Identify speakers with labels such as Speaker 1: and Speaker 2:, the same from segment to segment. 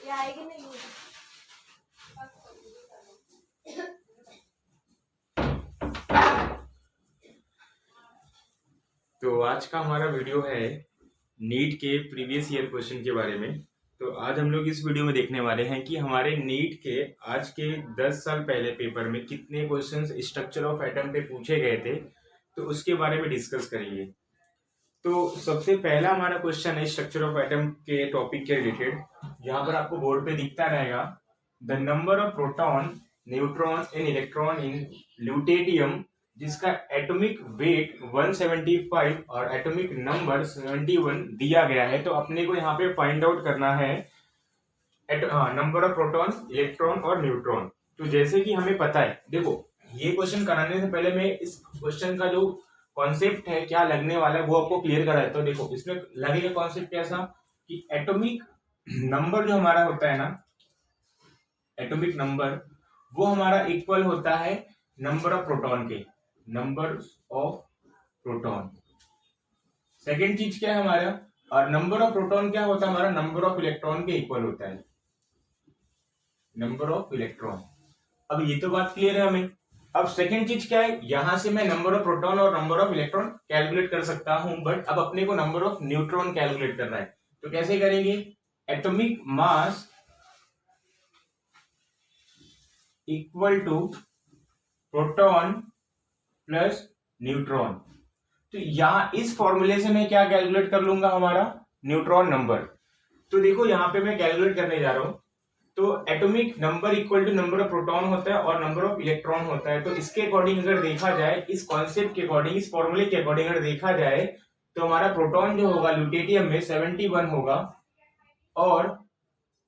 Speaker 1: तो आज का हमारा वीडियो है नीट के प्रीवियस ईयर क्वेश्चन के बारे में। तो आज हम लोग इस वीडियो में देखने वाले हैं कि हमारे नीट के आज के 10 साल पहले पेपर में कितने क्वेश्चंस स्ट्रक्चर ऑफ एटम पे पूछे गए थे, तो उसके बारे में डिस्कस करेंगे। तो सबसे पहला हमारा क्वेश्चन है स्ट्रक्चर ऑफ एटम के टॉपिक के रिलेटेड। यहाँ पर आपको बोर्ड पे दिखता रहेगा, the number of proton, neutron and electron in deuterium जिसका एटॉमिक वेट 175 और एटॉमिक नंबर 71 दिया गया है। तो अपने को यहाँ पे फाइंड आउट करना है नंबर ऑफ प्रोटॉन, इलेक्ट्रॉन और न्यूट्रॉन। तो जैसे कि हमें पता है, देखो ये क्वेश्चन कराने से पहले मैं इस क्वेश्चन का जो कॉन्सेप्ट है, क्या लगने वाला है, वो आपको क्लियर करा देता हूँ। देखो इसमें लगेगा कॉन्सेप्ट कैसा कि एटॉमिक नंबर जो हमारा होता है ना, एटॉमिक नंबर वो हमारा इक्वल होता है नंबर ऑफ प्रोटॉन के, नंबर ऑफ प्रोटॉन। सेकेंड चीज क्या है हमारा, और नंबर ऑफ प्रोटॉन क्या होता है हमारा, नंबर ऑफ इलेक्ट्रॉन के इक्वल होता है, नंबर ऑफ इलेक्ट्रॉन। अब ये तो बात क्लियर है हमें। अब सेकेंड चीज क्या है, यहां से मैं नंबर ऑफ प्रोटॉन और नंबर ऑफ इलेक्ट्रॉन कैलकुलेट कर सकता हूं, बट अब अपने को नंबर ऑफ न्यूट्रॉन कैलकुलेट करना है। तो कैसे करेंगे, atomic mass equal to proton plus neutron. तो यहां इस फॉर्मूले से मैं क्या कैलकुलेट कर लूंगा, हमारा न्यूट्रॉन नंबर। तो देखो यहां पे मैं कैलकुलेट करने जा रहा हूं। तो atomic number equal to number of proton होता है और नंबर ऑफ इलेक्ट्रॉन होता है। तो इसके अकॉर्डिंग अगर देखा जाए, इस कॉन्सेप्ट के अकॉर्डिंग, इस फॉर्मूले के अकॉर्डिंग अगर देखा जाए, तो हमारा प्रोटॉन जो होगा ल्यूटेरियम में 71 होगा, और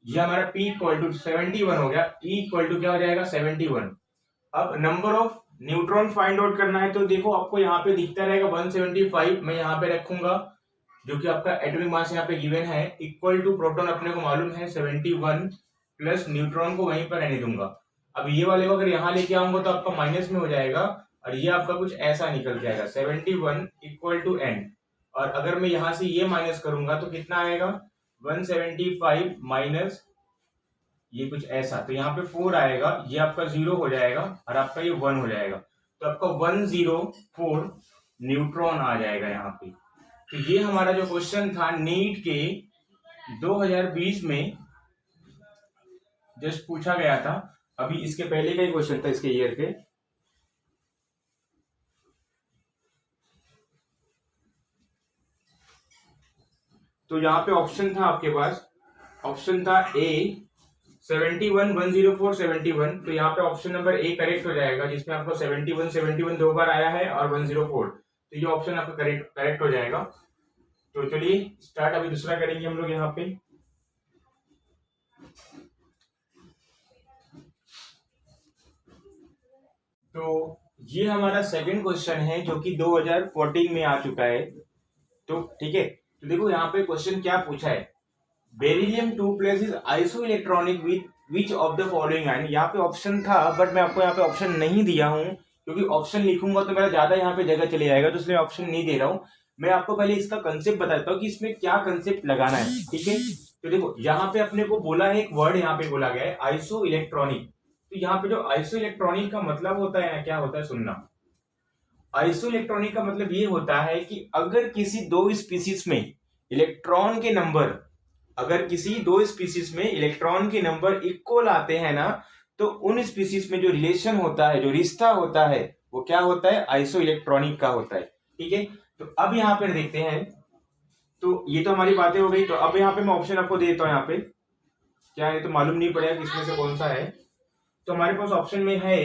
Speaker 1: ये हमारा P इक्वल टू 71 हो गया, E इक्वल टू क्या हो जाएगा 71। अब number of neutron find out करना है। तो देखो आपको यहाँ पे दिखता रहेगा 175, मैं यहाँ पे रखूंगा, जो कि आपका एटॉमिक मास यहाँ पे गिवन है, इक्वल टू प्रोटॉन अपने को मालूम है 71 प्लस न्यूट्रॉन को वहीं पर रहने दूंगा। अब ये वाले को अगर यहाँ लेके आऊंगा तो आपका माइनस में हो जाएगा, और ये आपका कुछ ऐसा निकल जाएगा 71 इक्वल टू n। और अगर मैं यहाँ से ये माइनस करूंगा तो कितना आएगा, 175 माइनस ये कुछ ऐसा, तो यहाँ पे 4 आएगा, ये आपका 0 हो जाएगा और आपका ये 1 हो जाएगा। तो आपका 104 न्यूट्रॉन आ जाएगा यहाँ पे। तो ये हमारा जो क्वेश्चन था नीट के 2020 में जस्ट पूछा गया था। अभी इसके पहले का ही क्वेश्चन था, इसके ईयर के। तो यहाँ पे ऑप्शन था आपके पास, ऑप्शन था ए 71 104 71। तो यहाँ पे ऑप्शन नंबर ए करेक्ट हो जाएगा, जिसमें आपको 71 दो बार आया है और 104, तो ये ऑप्शन आपका करेक्ट हो जाएगा। तो चलिए स्टार्ट अभी दूसरा करेंगे हम लोग यहाँ पे। तो ये हमारा सेकंड क्वेश्चन है, जो कि 2014 में आ चुका है। तो ठीक है, तो देखो यहाँ पे क्वेश्चन क्या पूछा है, beryllium 2 plus is iso electronic with which of the following ion. यहाँ पे ऑप्शन था, बट मैं आपको यहाँ पे ऑप्शन नहीं दिया हूँ, क्योंकि ऑप्शन लिखूंगा तो मेरा ज्यादा यहाँ पे जगह चले जाएगा, तो इसलिए ऑप्शन नहीं दे रहा हूँ। मैं आपको पहले इसका कंसेप्ट बताता हूँ कि इसमें क्या कंसेप्ट लगाना है, ठीक है। तो देखो यहाँ पे अपने को बोला है, एक वर्ड यहाँ पे बोला गया है आइसो इलेक्ट्रॉनिक। तो यहाँ पे जो आइसो इलेक्ट्रॉनिक का मतलब होता है ना, क्या होता है सुनना। आइसो इलेक्ट्रॉनिक का मतलब ये होता है कि अगर किसी दो स्पीसीज में इलेक्ट्रॉन के नंबर, अगर किसी दो स्पीसीज में इलेक्ट्रॉन के नंबर इक्वल आते हैं ना, तो उन स्पीसीज में जो रिलेशन होता है, जो रिश्ता होता है, वो क्या होता है, आइसो इलेक्ट्रॉनिक का होता है, ठीक है। तो अब यहाँ पे देखते हैं, तो ये तो हमारी बातें हो गई। तो अब यहाँ पे मैं ऑप्शन आपको देता हूँ, यहाँ पे क्या है तो मालूम नहीं पड़ेगा किसमें से कौन सा है। तो हमारे पास ऑप्शन में है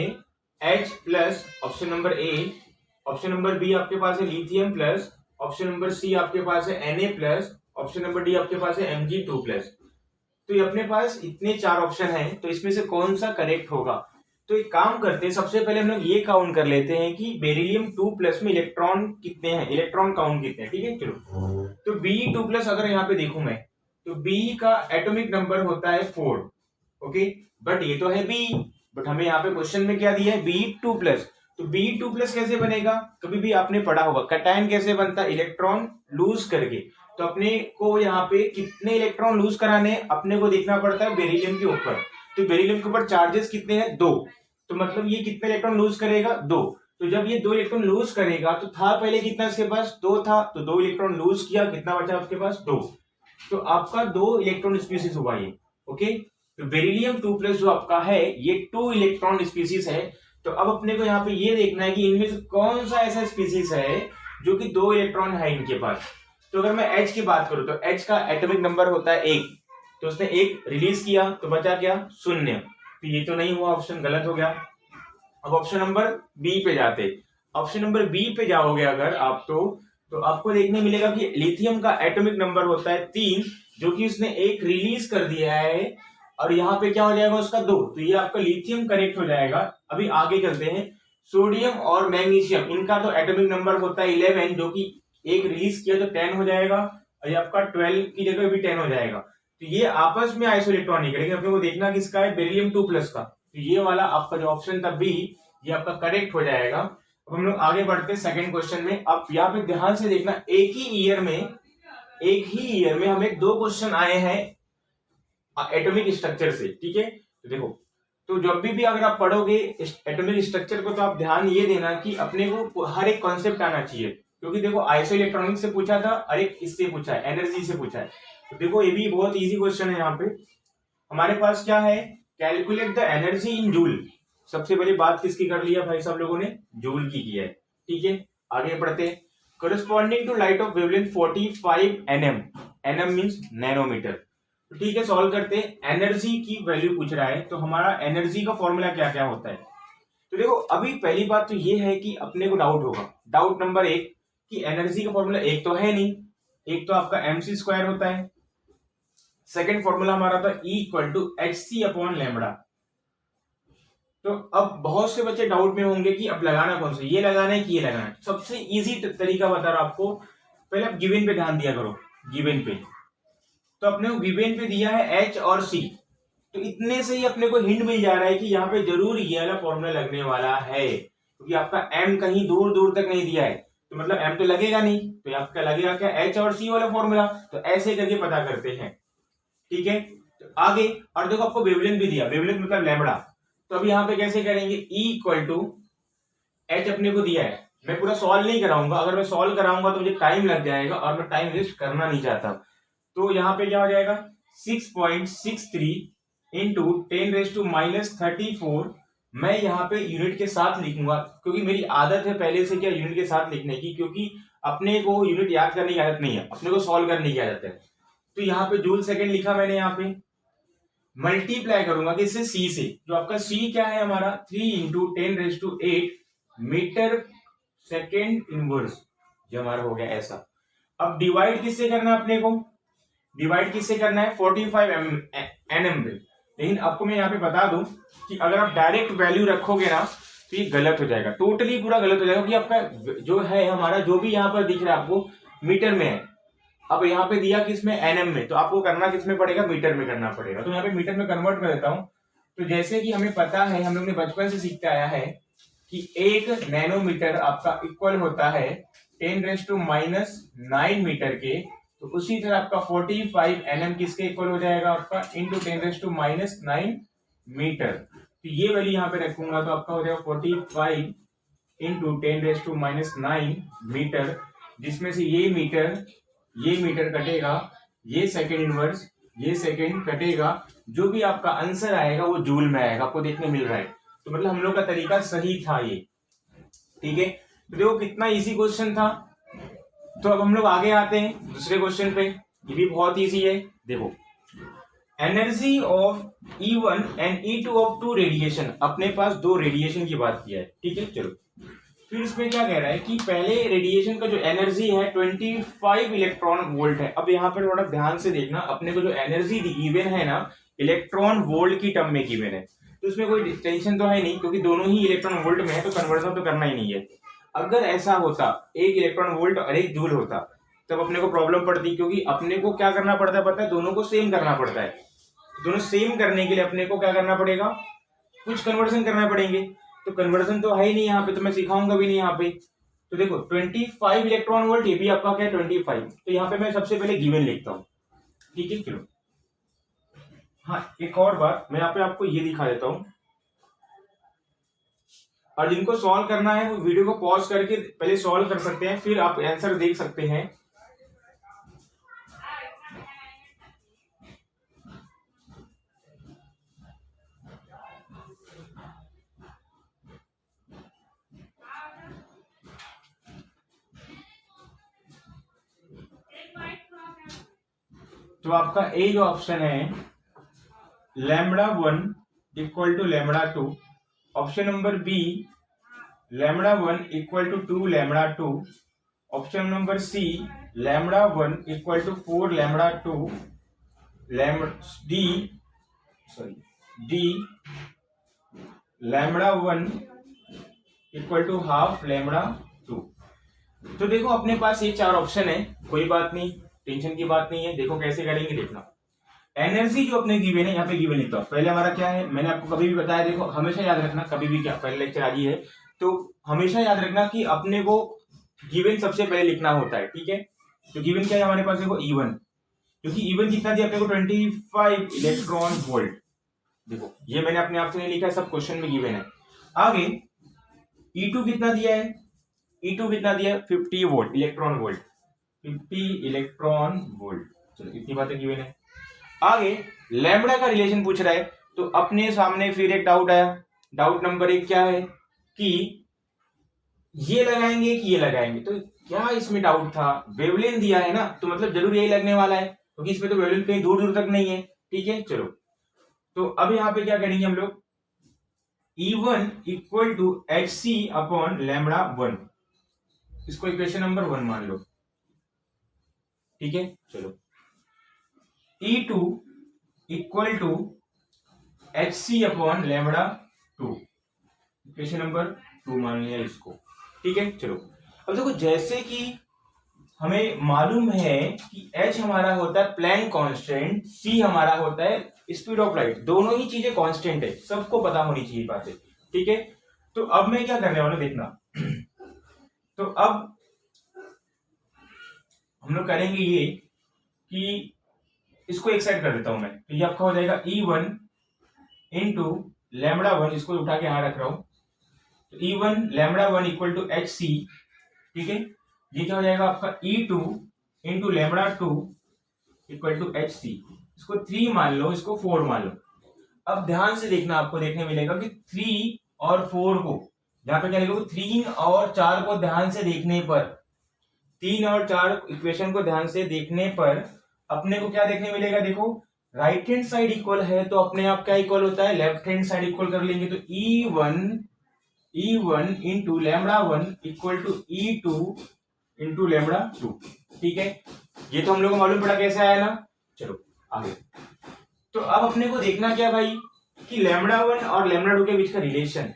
Speaker 1: H plus, option number A. Option number B आपके पास है lithium plus. Option number C आपके पास है Na plus. Option number D आपके पास है Mg2 प्लस। तो ये अपने पास इतने 4 ऑप्शन हैं, तो इसमें से कौन सा करेक्ट होगा। तो एक काम करते हैं, सबसे पहले हम लोग ये काउंट कर लेते हैं कि बेरिलियम 2 प्लस में इलेक्ट्रॉन कितने हैं, इलेक्ट्रॉन काउंट कितने हैं, ठीक है। चलो तो Be2 प्लस अगर यहाँ पे देखूं मैं, तो बी का एटॉमिक नंबर होता है 4, ओके। बट ये तो है बी, बट हमें यहाँ पे क्वेश्चन में क्या दिया है, Be2 प्लस। तो Be2 प्लस कैसे बनेगा, कभी भी आपने पढ़ा होगा कैटायन कैसे बनता है, इलेक्ट्रॉन लूज करके। तो अपने को यहाँ पे कितने इलेक्ट्रॉन लूज कराने अपने को देखना पड़ता है बेरिलियम के ऊपर। तो बेरिलियम के ऊपर चार्जेस कितने हैं, 2, तो मतलब ये कितने इलेक्ट्रॉन लूज करेगा, 2। तो जब ये 2 इलेक्ट्रॉन लूज करेगा तो था पहले कितना इसके पास, 2 था, तो 2 इलेक्ट्रॉन लूज किया, कितना बचा उसके पास, 2। तो आपका 2 इलेक्ट्रॉन स्पीसीज हुआ ये। ओके, तो बेरिलियम 2+ जो आपका है ये 2 इलेक्ट्रॉन स्पीसीज है। तो अब अपने को यहाँ पे ये देखना है कि इनमें से कौन सा ऐसा स्पीसीज है जो कि 2 इलेक्ट्रॉन है इनके पास। तो अगर मैं H की बात करूं तो H का एटॉमिक नंबर होता है 1, तो उसने 1 रिलीज किया तो बचा क्या, 0। तो ये तो नहीं हुआ, ऑप्शन गलत हो गया। अब ऑप्शन नंबर बी पे जाते, ऑप्शन नंबर बी पे जाओगे अगर आप तो आपको देखने मिलेगा कि लिथियम का एटॉमिक नंबर होता है 3, जो कि उसने 1 रिलीज कर दिया है, और यहाँ पे क्या हो जाएगा उसका 2, तो ये आपका लिथियम करेक्ट हो जाएगा। अभी आगे चलते हैं, सोडियम और मैग्नीशियम, इनका तो एटॉमिक नंबर होता है 11, जो कि 1 रिलीज किया तो 10 हो जाएगा, और ये आपका 12 की जगह भी 10 हो जाएगा। तो ये आपस में आइसो इलेक्ट्रॉन नहीं करेंगे, अपने को देखना किसका है, बेरिलियम 2+ का। तो ये वाला आपका जो ऑप्शन था बी, ये आपका करेक्ट हो जाएगा। अब हम लोग आगे बढ़ते हैं सेकंड क्वेश्चन में। अब यहाँ पे ध्यान से देखना, एक ही ईयर में हमें 2 क्वेश्चन आए हैं एटॉमिक स्ट्रक्चर से, ठीक है। तो देखो, तो जब भी अगर आप पढ़ोगे एटॉमिक स्ट्रक्चर को, तो आप ध्यान ये देना कि अपने को हर एक कॉन्सेप्ट आना चाहिए, क्योंकि देखो आइसो इलेक्ट्रॉनिक से पूछा था और एक इससे पूछा है, एनर्जी से पूछा है। तो देखो ये भी बहुत इजी क्वेश्चन है। यहाँ पे हमारे पास क्या है, calculate the energy in joule. सबसे पहले बात किसकी कर लिया भाई साहब लोगों ने, जूल की है, ठीक है। आगे बढ़ते, corresponding to light of wavelength 45 nm, nm means nanometre. ठीक है, सॉल्व करते हैं। एनर्जी की वैल्यू पूछ रहा है, तो हमारा एनर्जी का फॉर्मूला क्या क्या होता है। तो देखो अभी पहली बात तो ये है कि अपने को डाउट होगा, डाउट नंबर 1 कि एनर्जी का फॉर्मूला एक तो है नहीं, एक तो आपका mc² होता है। सेकंड फॉर्मूला हमारा था E = hc/λ। तो अब बहुत से बच्चे डाउट में होंगे कि अब लगाना कौन सा, ये लगाना है कि ये लगाना है। सबसे इजी तरीका बता रहा हूं आपको, पहले आप गिवन पे ध्यान दिया करो। गिवन पे तो अपने को गिवन पे दिया है H और C, तो इतने से ही अपने को हिंट मिल जा रहा है कि यहाँ पे जरूर ये वाला फॉर्मूला लगने वाला है, क्योंकि आपका M कहीं दूर दूर तक नहीं दिया है, तो मतलब M तो लगेगा नहीं, तो आपका लगेगा क्या, H और C वाला फॉर्मूला। तो ऐसे करके पता करते हैं, ठीक है। तो आगे, और देखो आपको वेवलेंथ भी दिया, वेवलेंथ मतलब लैम्बडा, तो अभी यहाँ पे कैसे करेंगे, E = H अपने को दिया है। मैं पूरा सॉल्व नहीं कराऊंगा, अगर मैं सॉल्व कराऊंगा तो मुझे टाइम लग जाएगा और मैं टाइम वेस्ट करना नहीं चाहता। तो यहाँ पे क्या हो जाएगा, 6.63 × 10⁻⁻34। मैं यहाँ पे यूनिट के साथ लिखूंगा, क्योंकि मेरी आदत है पहले से क्या यूनिट के साथ लिखने की, क्योंकि अपने को यूनिट याद करने की आदत नहीं है, अपने को सॉल्व करने की आदत है। तो यहाँ पे जूल सेकंड लिखा मैंने, यहाँ पे मल्टीप्लाई करूंगा किससे, C से। जो आपका C क्या है हमारा, 3 × 10⁸ मीटर सेकेंड इनवर्स, जो हमारा हो गया ऐसा। अब डिवाइड किससे करना है अपने को, डिवाइड किससे करना है, 45 nm पे। लेकिन आपको मैं यहाँ पे बता दूं कि अगर आप डायरेक्ट वैल्यू रखोगे ना तो ये गलत हो जाएगा, टोटली पूरा गलत हो जाएगा, क्योंकि आपका जो है हमारा जो भी यहाँ पर दिख रहा है आपको मीटर में है। अब यहाँ पे दिया किसमें, nm में, तो आपको करना किसमें पड़ेगा, मीटर में करना पड़ेगा। तो यहाँ पे मीटर में कन्वर्ट कर देता हूँ। तो जैसे कि हमें पता है, हम लोग ने बचपन से सीखते आया है कि 1 नैनोमीटर आपका इक्वल होता है 10⁻⁹ मीटर के। तो उसी तरह आपका 45 nm किसके इक्वल हो जाएगा, आपका इंटू 10⁻⁹ मीटर। तो ये वैल्यू यहाँ पे रखूंगा तो आपका हो जाएगा 45 इंटू 10⁻⁹ मीटर, जिसमें से ये मीटर कटेगा, ये सेकेंड इनवर्स, ये सेकेंड कटेगा, जो भी आपका आंसर आएगा वो जूल में आएगा, आपको देखने मिल रहा है। तो मतलब हम लोग का तरीका सही था ये, ठीक है। तो देखो कितना इजी क्वेश्चन था। तो अब हम लोग आगे आते हैं दूसरे क्वेश्चन पे, ये भी बहुत इजी है। देखो, energy of E1 and E2 of 2 radiation, अपने पास 2 रेडिएशन की बात किया है, ठीक है। चलो फिर इसमें क्या कह रहा है कि पहले रेडिएशन का जो एनर्जी है 25 इलेक्ट्रॉन वोल्ट है। अब यहाँ पर थोड़ा ध्यान से देखना, अपने को जो एनर्जी गिवन है ना इलेक्ट्रॉन वोल्ट की टर्म में गिवन है, तो इसमें कोई टेंशन तो है नहीं, क्योंकि दोनों ही इलेक्ट्रॉन वोल्ट में है, तो कन्वर्जन तो करना ही नहीं है। अगर ऐसा होता, एक इलेक्ट्रॉन वोल्ट और एक जूल होता, तब अपने को प्रॉब्लम पड़ती, क्योंकि अपने को क्या करना पड़ता है पता है, दोनों को सेम करना पड़ता है। दोनों सेम करने के लिए अपने को क्या करना पड़ेगा, कुछ कन्वर्जन करना पड़ेंगे। तो कन्वर्जन तो है ही नहीं यहाँ पे, तो मैं सिखाऊंगा भी नहीं यहाँ पे। तो देखो 25 इलेक्ट्रॉन वोल्ट, ये भी आपका क्या है 25। तो यहाँ पे मैं सबसे पहले गिवन लिखता हूँ, ठीक है। चलो हाँ, एक और बात मैं यहाँ पे आपको ये दिखा देता हूँ, और जिनको सॉल्व करना है वो वीडियो को पॉज करके पहले सॉल्व कर सकते हैं, फिर आप आंसर देख सकते हैं। तो आपका ए जो ऑप्शन है λ1 equal to λ2, option number B λ1 equal to 2λ2, option number C λ1 equal to 4λ2, D λ1 equal to half λ2। तो देखो अपने पास ये चार ऑप्शन है, कोई बात नहीं, टेंशन की बात नहीं है। देखो कैसे करेंगे, देखना। एनर्जी जो अपने गिवन है, यहाँ पे गिवन लिखता हूँ। पहले हमारा क्या है, मैंने आपको कभी भी बताया, देखो हमेशा याद रखना, कभी भी क्या पहले लेक्चर आ रही है तो हमेशा याद रखना कि अपने को गिवन सबसे पहले लिखना होता है, ठीक है। तो गिवन क्या है हमारे पास, देखो E1, क्योंकि E1 कितना दिया अपने को 25 इलेक्ट्रॉन वोल्ट। देखो ये मैंने अपने आप से नहीं लिखा है, सब क्वेश्चन में गिवन है। आगे E2 कितना दिया है, E2 कितना दिया है 50 volt electron volt, 50 electron volt. चलो इतनी बातें गिवन है। आगे लैम्बडा का रिलेशन पूछ रहा है, तो अपने सामने फिर एक डाउट आया। डाउट नंबर 1 क्या है कि ये लगाएंगे कि ये लगाएंगे। तो क्या इसमें डाउट था, वेवलेंथ दिया है ना, तो मतलब जरूर यही लगने वाला है, क्योंकि इसमें तो वेवलेंथ कहीं दूर दूर तक नहीं है, ठीक है। चलो तो अब यहाँ पे क्या करेंगे हम लोग, E1 equal to HC upon λ1, इसको इक्वेशन नंबर 1 मान लो, ठीक है। चलो E2 equal to HC upon λ2, equation number 2 मान लिया इसको, ठीक है। चलो अब देखो, जैसे कि हमें मालूम है कि H हमारा होता है प्लैंक कांस्टेंट, C हमारा होता है स्पीड ऑफ लाइट, दोनों ही चीजें कांस्टेंट है, सबको पता होनी चाहिए बातें, ठीक है। तो अब मैं क्या करने वाला हूं, देखना। तो अब हम लोग करेंगे ये कि इसको एक साइड कर देता हूं मैं, तो ये आपका हो जाएगा E1 इंटू λ1, इसको उठा के यहां रख रहा हूं, तो E1 λ1 इक्वल टू HC, ठीक है। ये क्या हो जाएगा आपका E2 into λ2 equal to HC, इसको 3 मान लो, इसको 4 मान लो। अब ध्यान से देखना, आपको देखने मिलेगा कि 3 और 4 को यहाँ पे क्या लिखोगे, 3 और 4 को ध्यान से देखने पर, 3 और 4 इक्वेशन को ध्यान से देखने पर अपने को क्या देखने मिलेगा, देखो राइट हैंड साइड इक्वल है तो अपने आप क्या इक्वल होता है, लेफ्ट हैंड साइड इक्वल कर लेंगे। तो E1 into λ1 equal to E2 into λ2, ठीक है। ये तो हम लोग को मालूम पड़ा कैसे आया ना। चलो आगे, तो अब अपने को देखना क्या भाई कि λ1 और λ2 के बीच का रिलेशन,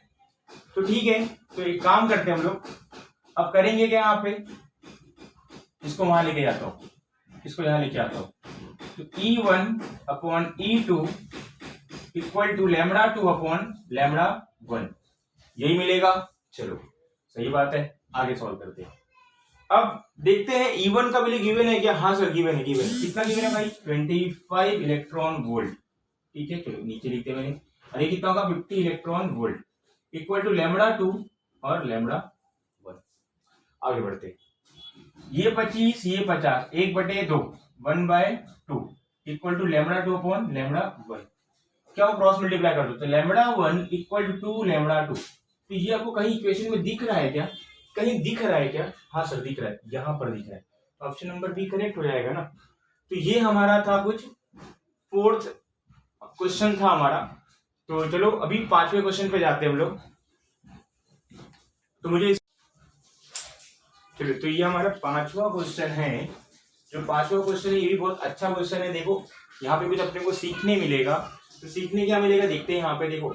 Speaker 1: तो ठीक है। तो एक काम करते हैं हम लोग, अब करेंगे क्या, यहाँ पे इसको वहां लेके जाता हूं, इसको यहां लेके आता हूं। तो E1 upon E2 equal to λ2 upon λ1, यही मिलेगा। चलो सही बात है, आगे सॉल्व करते हैं। अब देखते हैं E1 का वैल्यू गिवन है क्या, हाँ सर गिवन है, गिवन है। कितना गिवन है भाई, 25 इलेक्ट्रॉन वोल्ट, ठीक है। चलो नीचे लिखते मैंने, अरे कितना होगा 50 इलेक्ट्रॉन वोल्ट इक्वल टू λ2 और λ1। आगे बढ़ते, ये 25 ये 50, 1/2 1/2 इक्वल टू λ2 अपॉन λ1, क्या हो क्रॉस मल्टीप्लाई कर दो, तो λ1 इक्वल टू λ2। तो ये आपको कहीं इक्वेशन में दिख रहा है क्या, कहीं दिख रहा है क्या, हाँ सर दिख रहा है, यहां पर दिख रहा है, तो ऑप्शन नंबर बी करेक्ट हो जाएगा ना। तो ये हमारा था कुछ 4th क्वेश्चन था हमारा। तो चलो अभी 5वें क्वेश्चन पे जाते हैं हम लोग। तो मुझे चलो, तो ये हमारा 5वां क्वेश्चन है। जो 5वां क्वेश्चन है ये भी बहुत अच्छा क्वेश्चन है। देखो यहाँ पे कुछ अपने को सीखने मिलेगा, तो सीखने क्या मिलेगा देखते हैं। यहाँ पे देखो,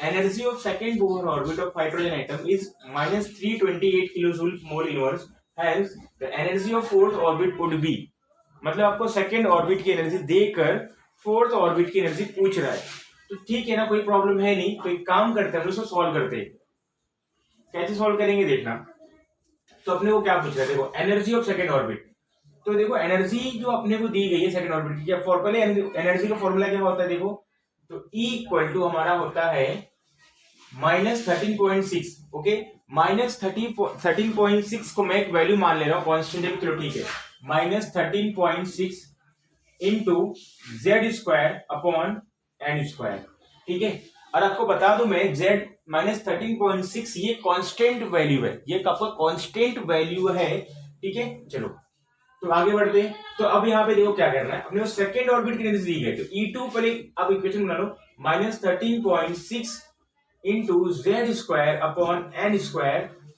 Speaker 1: energy of second Bohr orbit of hydrogen atom is -328 kilojoule mole inverse, hence the energy of fourth orbit would be. मतलब आपको सेकंड ऑर्बिट की एनर्जी देकर फोर्थ ऑर्बिट की एनर्जी पूछ रहा है, तो ठीक है ना, कोई प्रॉब्लम है नहीं। कोई काम करते हैं हम उसको सॉल्व करते हैं। कैसे सॉल्व करेंगे देखना। तो अपने को क्या पूछ रहा है, देखो एनर्जी ऑफ सेकंड ऑर्बिट। तो देखो एनर्जी जो अपने को दी गई है सेकंड ऑर्बिट की, पहले एनर्जी का फॉर्मूला क्या होता है देखो, तो E इक्वल टू हमारा होता है -13.6। ओके, -13.6 को मैं एक वैल्यू मान ले रहा हूँ कांस्टेंट है, चलो ठीक है, -13.6 इंटू Z² अपॉन N², ठीक है। और आपको बता दूं मैं Z -13.6 ये कांस्टेंट वैल्यू है, ये आपका कांस्टेंट वैल्यू है, ठीक है। चलो तो आगे बढ़ते हैं। तो अब यहाँ पे देखो क्या करना है, अपने को सेकंड ऑर्बिट की एनर्जी दी गई, तो E2 पर अब इक्वेशन बना लो, -13.6 इंटू Z² अपॉन N²।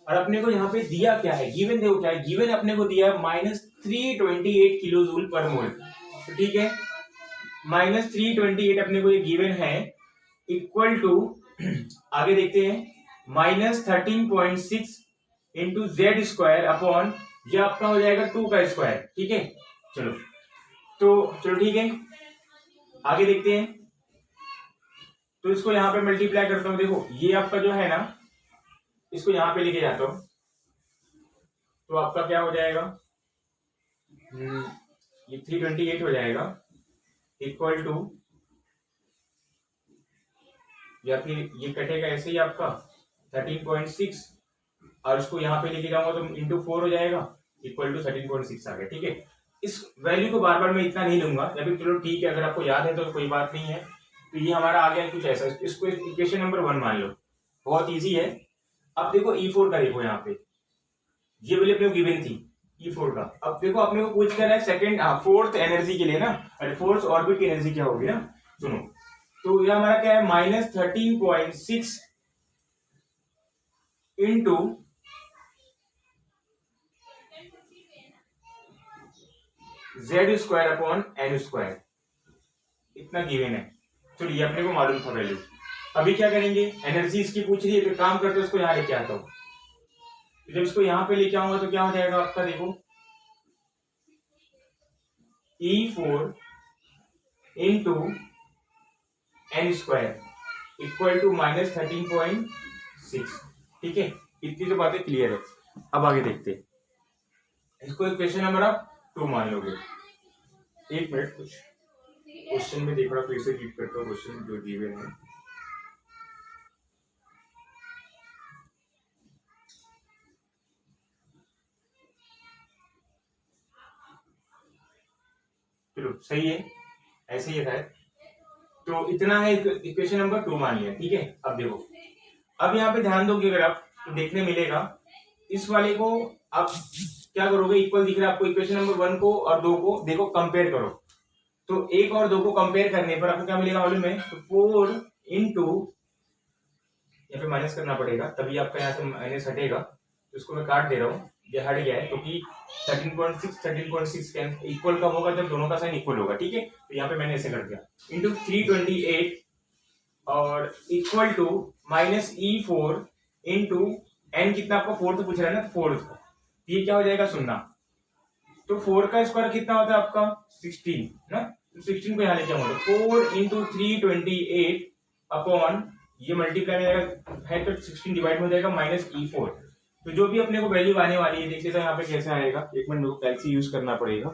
Speaker 1: और अपने को यहाँ पे दिया क्या है, गिवन देखो क्या है, गिवन अपने को दिया है -328 किलो जूल पर मोल, तो ठीक है, -328 अपने को ये गिवन है, इक्वल टू आगे देखते हैं -13.6 इंटू Z² अपॉन ये आपका हो जाएगा 2 का स्क्वायर, ठीक है। चलो ठीक है, आगे देखते हैं। तो इसको यहां पे मल्टीप्लाई करता हूं, देखो ये आपका जो है ना, इसको यहां पे लेके जाता हूं, तो आपका क्या हो जाएगा, ये 328 हो जाएगा, इक्वल टू, या फिर ये कटेगा ऐसे ही आपका 13.6, और इसको यहाँ पे लेके जाऊंगा तो इंटू 4 हो जाएगा, इक्वल टू 13.6 आ गया, ठीक है। इस वैल्यू को बार बार मैं इतना नहीं लूंगा, या फिर चलो ठीक है, अगर आपको याद है तो कोई बात नहीं है। तो ये हमारा आ गया कुछ ऐसा, इसको इक्वेशन नंबर 1 मान लो, बहुत इजी है। अब देखो E4 का, देखो यहाँ पे ये वैल्यू अपने को गिवन थी E4 का। अब देखो अपने को पूछ कर है सेकंड फोर्थ एनर्जी के लिए ना, अरे फोर्थ ऑर्बिट की एनर्जी क्या होगी ना, सुनो। तो ये हमारा क्या है, -13.6 इंटू Z² अपॉन N², इतना गिवन है। चलो ये अपने को मालूम था वैल्यू। अभी क्या करेंगे, एनर्जी इसकी पूछ रही है, तो काम करते इसको यहाँ लेके आता हूं। जब इसको यहाँ पे लेके आऊंगा तो क्या हो जाएगा आपका, देखो E4 into N² equal to -13.6, ठीक है। इतनी तो बातें क्लियर है। अब आगे देखते हैं, इसको इक्वेशन नंबर आप 2 मान लोगे। एक मिनट, कुछ क्वेश्चन में देख रहा, फिर से रीड करता हूँ क्वेश्चन जो गिवन है। चलो सही है, ऐसे ही है। तो इतना है, इक्वेशन नंबर 2 मान लिया, ठीक है। अब देखो, अब यहाँ पे ध्यान दोगे अगर आप, तो देखने मिलेगा इस वाले को आप क्या करोगे, इक्वल दिख रहा है आपको, इक्वेशन नंबर 1 को और 2 को देखो कंपेयर करो, तो 1 और 2 को कंपेयर करने पर आपको क्या मिलेगा मालूम है, तो 4 इंटू, यहाँ पे माइनस करना पड़ेगा तभी आपका यहाँ से माइनस हटेगा, तो इसको मैं काट दे रहा हूँ, ये हट गया है, क्योंकि 13.6 इक्वल कब होगा, जब दोनों का साइन इक्वल होगा, ठीक है। तो यहाँ पे मैंने ऐसे कर दिया, इंटू 328 और equal to -E4 into N, कितना आपका फोर्थ पूछ रहा है ना, फोर्थ का, ये क्या हो जाएगा, 0। तो 4 का स्क्वायर कितना होता है आपका, 16 ना, तो 16 को यहाँ लेके आऊंगा, 4 इंटू 328 अपॉन ये मल्टीप्लाई है, तो 16 डिवाइड हो जाएगा -E4। तो जो भी अपने को वैल्यू आने वाली है, देख लेते हैं यहाँ पे कैसे आएगा, एक मिनट मेरे को कैलसी यूज करना पड़ेगा,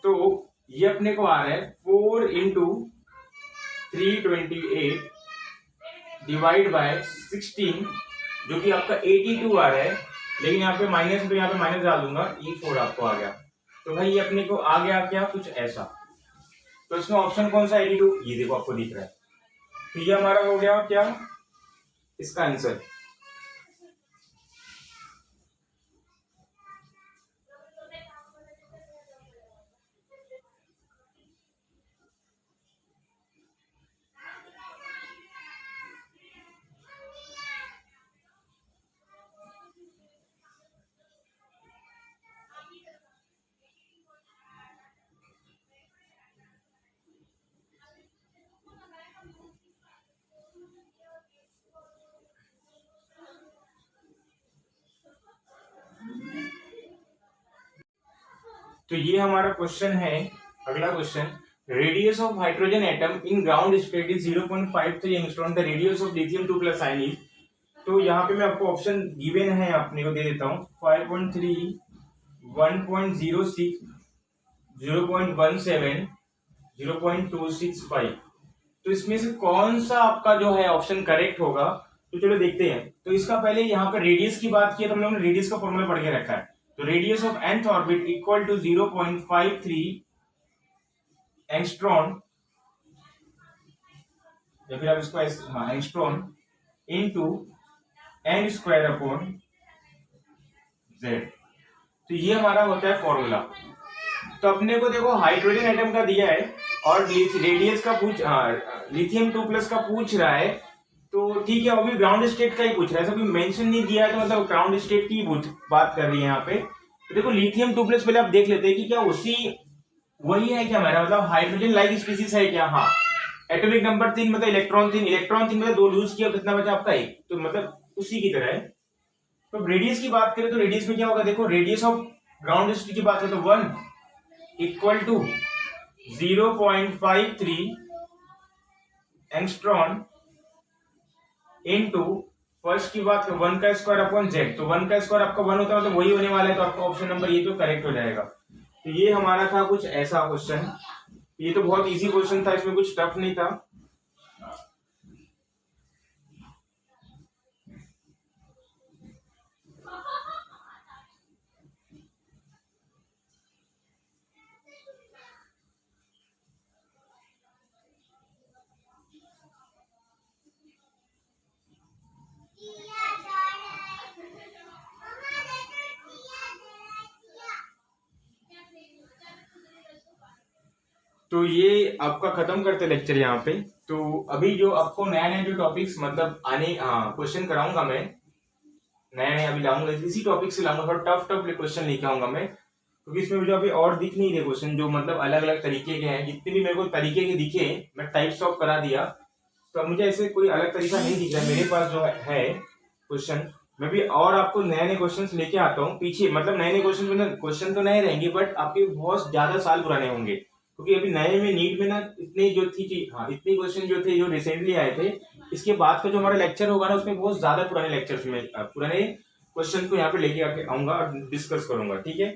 Speaker 1: तो ये अपने को आ रहा है 4 इंटू 328 डिवाइड बाय 16, जो कि आपका 82 आ रहा है, लेकिन यहाँ पे माइनस, तो यहाँ पे माइनस डाल दूंगा, E4 आपको आ गया। तो भाई ये अपने को आ गया क्या, कुछ ऐसा। तो इसमें ऑप्शन कौन सा, 82, ये देखो आपको दिख रहा है। तो ये हमारा हो गया क्या, इसका आंसर। तो ये हमारा क्वेश्चन है, अगला question, radius of hydrogen atom in ground state is 0.53 angstrom, the radius of lithium 2 plus ion is, तो यहाँ पे मैं आपको ऑप्शन गिवन है अपने को दे देता हूँ, 5.3, 1.06, 0.17, 0.265। तो इसमें से कौन सा आपका जो है ऑप्शन करेक्ट होगा, तो चलो देखते हैं। तो इसका पहले यहाँ पर रेडियस की बात की तो हम लोगों ने रेडियस का फॉर्मूला पढ़ के रखा है। तो radius of nth orbit equal to 0.53 angstrom, या फिर आप इसको angstrom into n square upon z। तो ये हमारा होता है फॉर्मूला। तो अपने को देखो हाइड्रोजन एटम का दिया है और रेडियस का लिथियम 2 प्लस का पूछ रहा है, तो ठीक है, अभी ग्राउंड स्टेट का ही पूछ रहा है, सभी मेंशन नहीं किया है, तो मतलब ग्राउंड स्टेट की बात कर रही है यहाँ पे। तो देखो लिथियम 2 प्लस पहले आप देख लेते हैं कि क्या उसी वही है क्या हमारा, मतलब हाइड्रोजन लाइक स्पीसीज है क्या। हाँ, एटॉमिक नंबर 3 मतलब इलेक्ट्रॉन 3 मतलब 2 लूज किया, कितना बचा आपका 1, तो मतलब उसी की तरह है। तो रेडियस की बात करें तो रेडियस में क्या होगा, देखो रेडियस ऑफ ग्राउंड स्टेट की बात करें तो 1 equal to 0.53 angstrom into first की बात करें 1 का स्क्वायर अपॉन z, तो 1 का स्क्वायर आपका 1 होता है, तो वही होने वाला है, तो आपका ऑप्शन नंबर ये तो करेक्ट हो जाएगा। तो ये हमारा था कुछ ऐसा क्वेश्चन, ये तो बहुत इजी क्वेश्चन था, इसमें कुछ टफ नहीं था। तो ये आपका खत्म करते लेक्चर यहाँ पे। तो अभी जो आपको नया नया जो टॉपिक्स मतलब आने क्वेश्चन कराऊंगा मैं, नया नया अभी लाऊंगा, इसी टॉपिक से लाऊंगा, थोड़ा टफ टफ क्वेश्चन लेके आऊंगा मैं, क्योंकि इसमें मुझे अभी और दिख नहीं रहे क्वेश्चन जो मतलब अलग अलग तरीके के हैं। जितने भी मेरे को तरीके के दिखे मैं टाइप सॉल्व करा दिया, तो अब मुझे ऐसे कोई अलग तरीका नहीं दिख रहा मेरे पास जो है क्वेश्चन। मैं भी और आपको नए नए क्वेश्चन लेके आता हूँ पीछे, मतलब नए नए क्वेश्चन तो नए रहेंगे बट आपके बहुत ज्यादा साल पुराने होंगे, क्योंकि अभी नए में नीट में ना इतनी जो थी इतने क्वेश्चन जो थे जो रिसेंटली आए थे, इसके बाद का जो हमारा लेक्चर होगा ना उसमें बहुत ज्यादा पुराने लेक्चर्स में पुराने क्वेश्चन को यहाँ पे लेके आके आऊंगा और डिस्कस करूंगा, ठीक है।